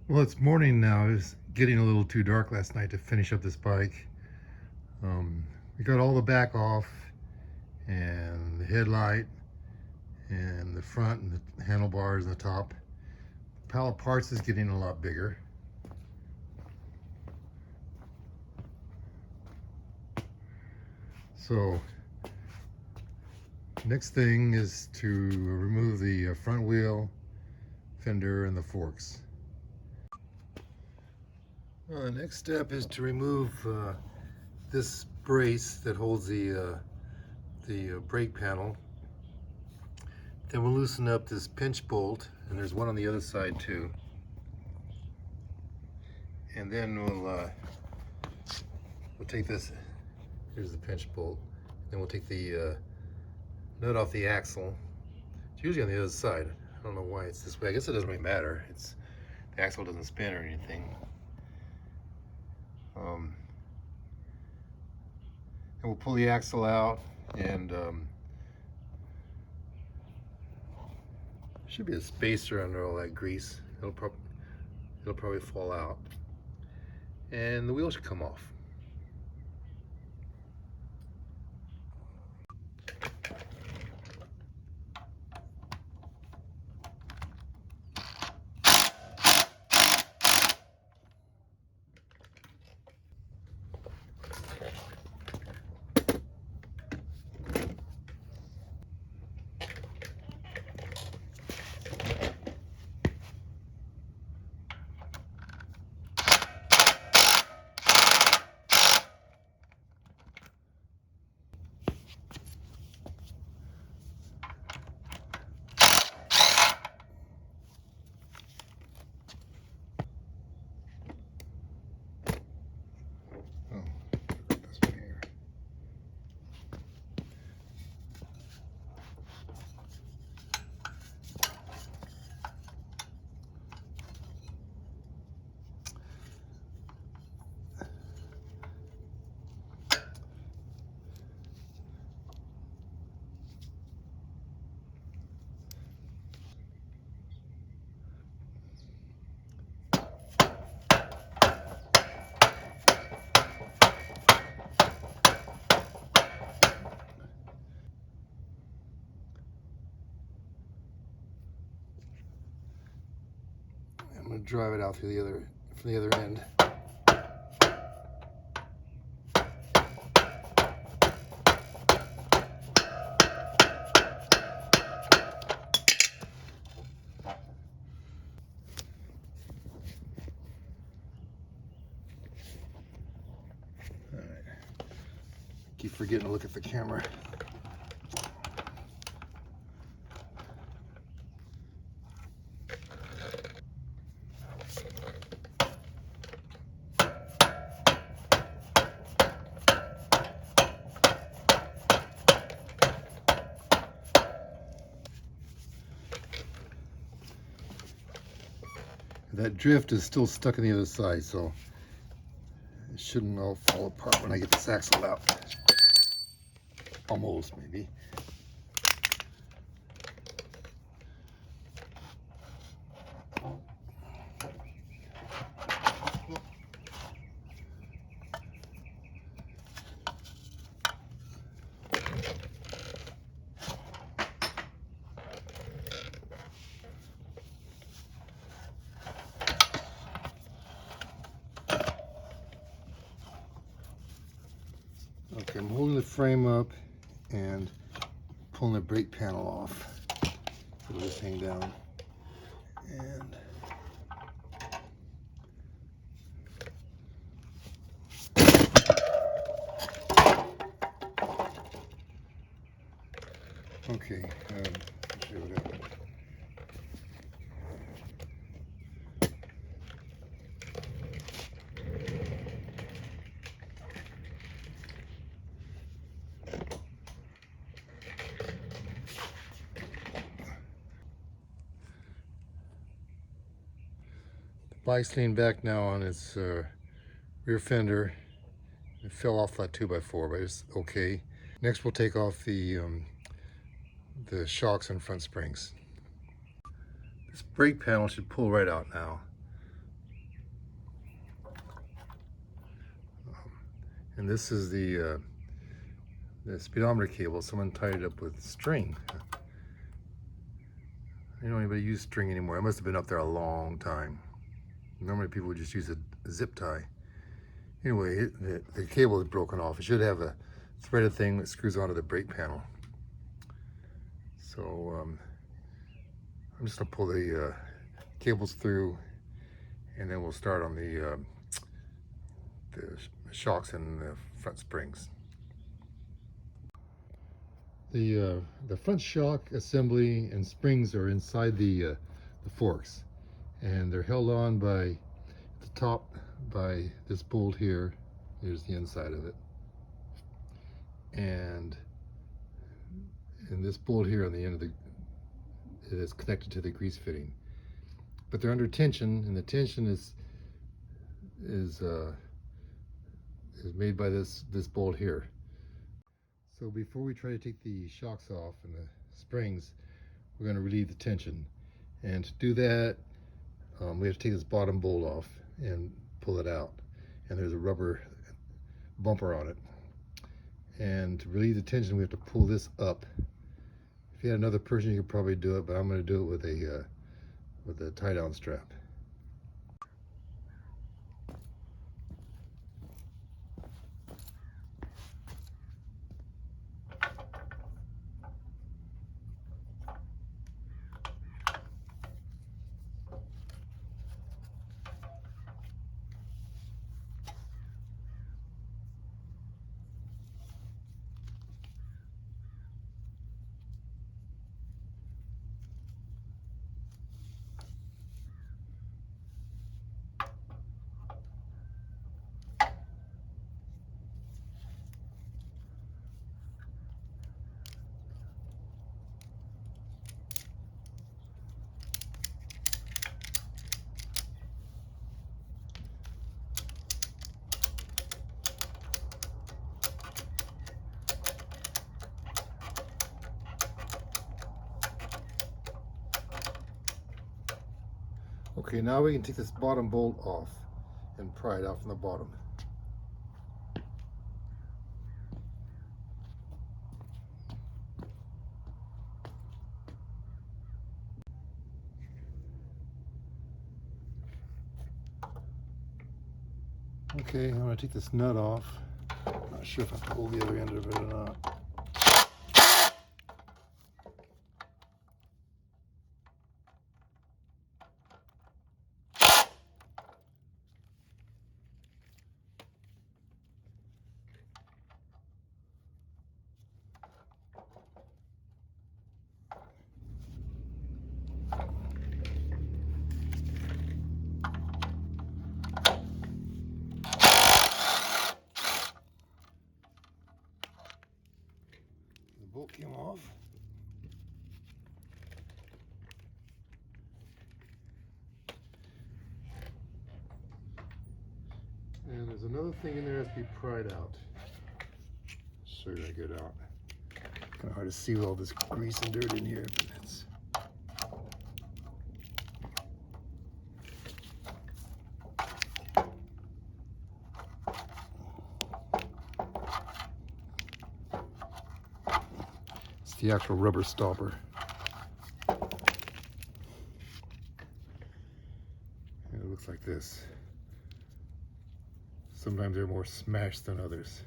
Well, it's morning now. It was getting a little too dark last night to finish up this bike. We got all the back off and the headlight and the front and the handlebars and the top. The pile of parts is getting a lot bigger. So next thing is to remove the front wheel, fender, and the forks. The next step is to remove this brace that holds the brake panel. Then we'll loosen up this pinch bolt, and there's one on the other side too. And then we'll take this. Here's the pinch bolt. Then we'll take the nut off the axle. It's usually on the other side. I don't know why it's this way. I guess it doesn't really matter. The axle doesn't spin or anything. And we'll pull the axle out, and should be a spacer under all that grease. It'll probably fall out, and the wheel should come off. I'm going to drive it out through from the other end. All right. Keep forgetting to look at the camera. That drift is still stuck on the other side, so it shouldn't all fall apart when I get this axle out. Almost, maybe. Okay, I'm holding the frame up and pulling the brake panel off. It'll just hang down. And okay, let's see what happens. Bike's leaning back now on its rear fender. It fell off that 2x4, but it's okay. Next, we'll take off the shocks and front springs. This brake panel should pull right out now. And this is the speedometer cable. Someone tied it up with string. I don't know anybody use string anymore. It must have been up there a long time. Normally people would just use a zip tie. Anyway, the cable is broken off. It should have a threaded thing that screws onto the brake panel. So I'm just gonna pull the cables through, and then we'll start on the shocks and the front springs. The front shock assembly and springs are inside the forks, and they're held on by the top by this bolt here. Here's the inside of it, and this bolt here on the end of it is connected to the grease fitting. But they're under tension, and the tension is made by this bolt here. So before we try to take the shocks off and the springs, we're going to relieve the tension. And to do that, we have to take this bottom bolt off and pull it out. And there's a rubber bumper on it. And to relieve the tension, we have to pull this up. If you had another person, you could probably do it, but I'm going to do it with a tie-down strap. Okay, now we can take this bottom bolt off and pry it out from the bottom. Okay, I'm going to take this nut off. I'm not sure if I have to hold the other end of it or not. The bolt came off. And there's another thing in there that has to be pried out. Show you how to get it out. Kind of hard to see with all this grease and dirt in here, but it's the actual rubber stopper. And it looks like this. Sometimes they're more smashed than others.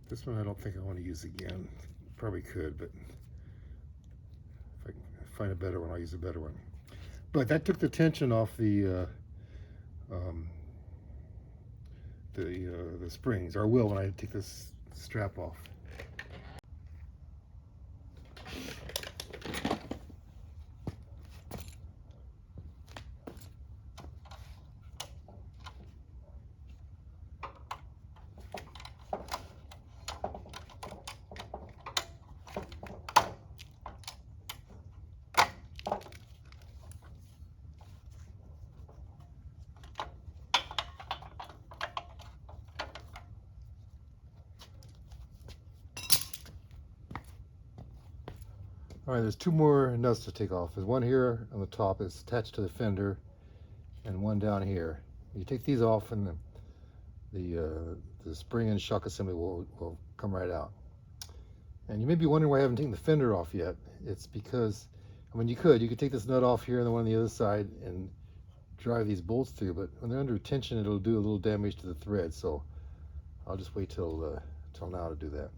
This one I don't think I want to use again. Probably could, but if I can find a better one, I'll use a better one. But that took the tension off the springs, or will when I take this strap off. All right, there's two more nuts to take off. There's one here on the top that's attached to the fender, and one down here. You take these off, and the spring and shock assembly will come right out. And you may be wondering why I haven't taken the fender off yet. It's because, I mean, you could take this nut off here and the one on the other side and drive these bolts through, but when they're under tension, it'll do a little damage to the thread. So I'll just wait till now to do that.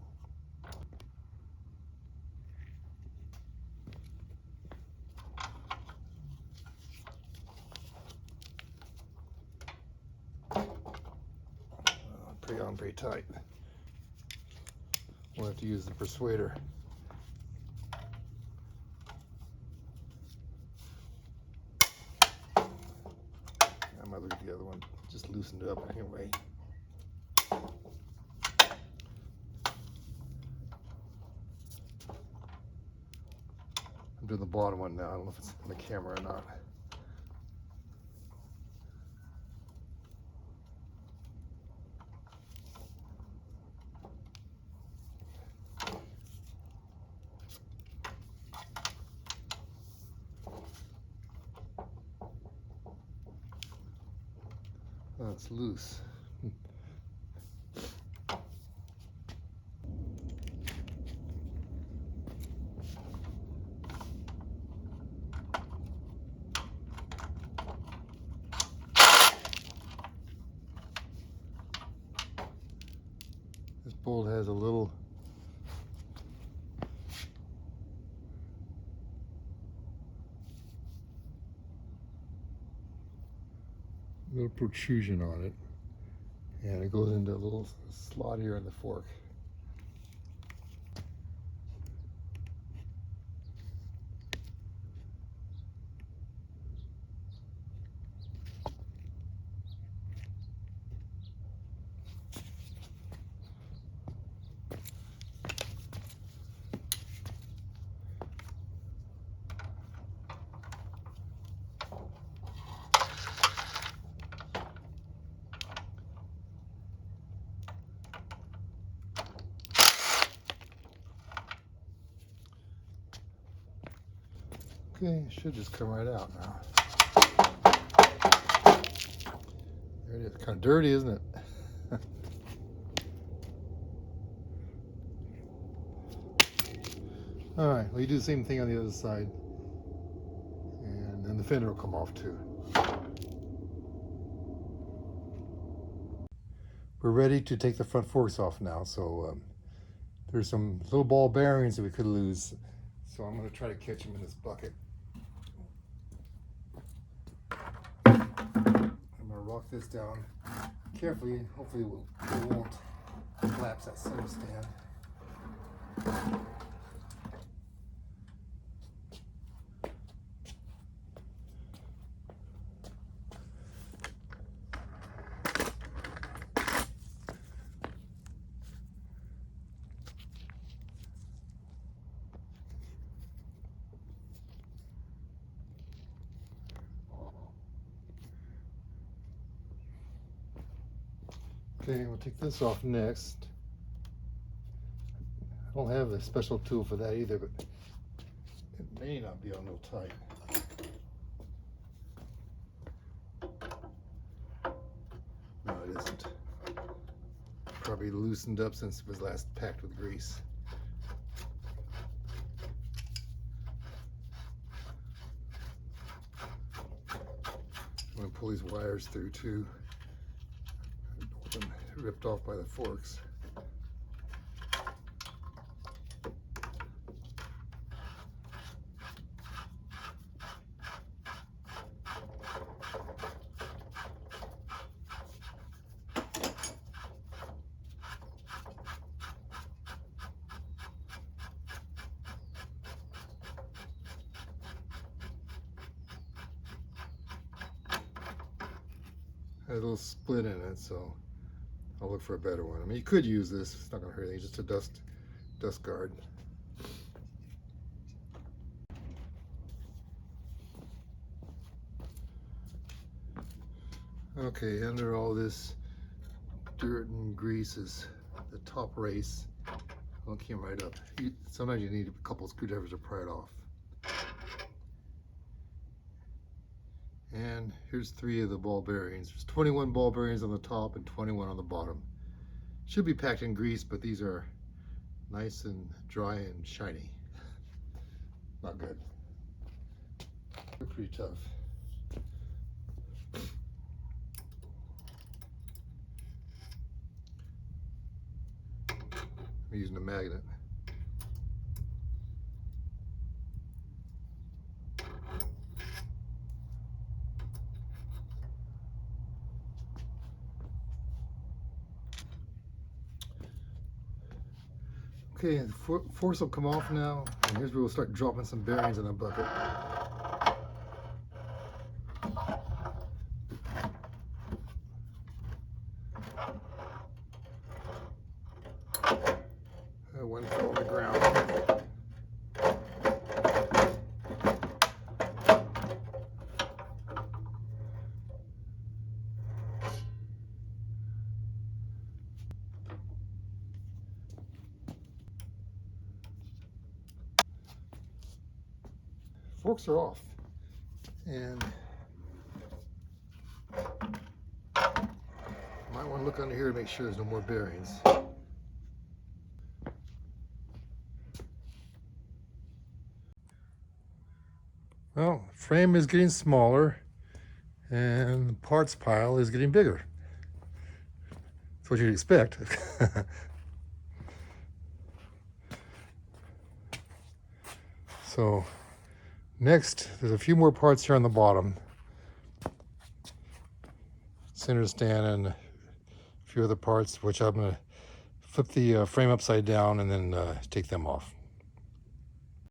Pretty tight. We'll have to use the persuader. I might look at the other one, just loosened it up anyway. I'm doing the bottom one now. I don't know if it's on the camera or not. Oh, it's loose. This bolt has a little protrusion on it, and it goes into a little slot here in the fork. Okay, it should just come right out now. There it is. Kind of dirty, isn't it? All right, well, you do the same thing on the other side, and then the fender will come off too. We're ready to take the front forks off now, so there's some little ball bearings that we could lose, so I'm going to try to catch them in this bucket. I'm going to rock this down carefully, and hopefully it won't collapse that center stand. Okay, we'll take this off next. I don't have a special tool for that either, but it may not be on real tight. No, it isn't. Probably loosened up since it was last packed with grease. I'm going to pull these wires through too. Ripped off by the forks. Has a little split in it, so I'll look for a better one. I mean, you could use this. It's not going to hurt anything. Just a dust guard. Okay, under all this dirt and grease is the top race. I'll keep them right up. Sometimes you need a couple of screwdrivers to pry it off. And here's 3 of the ball bearings. There's 21 ball bearings on the top and 21 on the bottom. Should be packed in grease, but these are nice and dry and shiny. Not good. They're pretty tough. I'm using a magnet. Okay, the forks will come off now, and here's where we'll start dropping some bearings in a bucket. One fell on the ground. Forks are off, and might want to look under here to make sure there's no more bearings. Well, frame is getting smaller and the parts pile is getting bigger. That's what you'd expect. So next, there's a few more parts here on the bottom. Center stand and a few other parts, which I'm going to flip the frame upside down and then take them off.